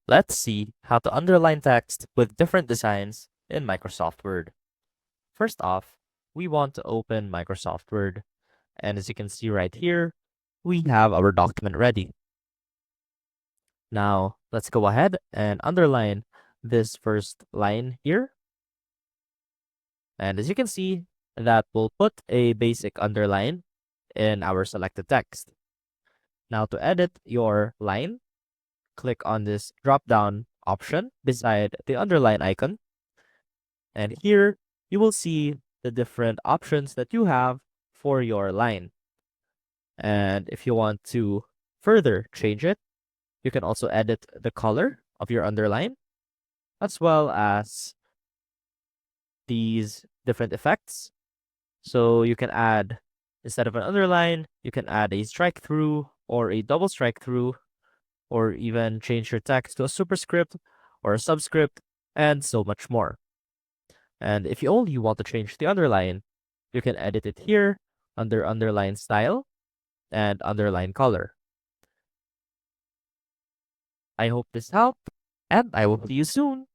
Let's see how to underline text with different designs in Microsoft Word. First off, we want to open Microsoft Word. And as you can see right here, we have our document ready. Now, let's go ahead and underline this first line here. And as you can see, that will put a basic underline in our selected text. Now to edit your line, click on this drop-down option beside the underline icon. And here, you will see the different options that you have for your line. And if you want to further change it, you can also edit the color of your underline, as well as these different effects. So you can add, instead of an underline, you can add a strike through or a double strike through, or even change your text to a superscript or a subscript, and so much more. And if you only want to change the underline, you can edit it here under underline style and underline color. I hope this helped, and I will see you soon.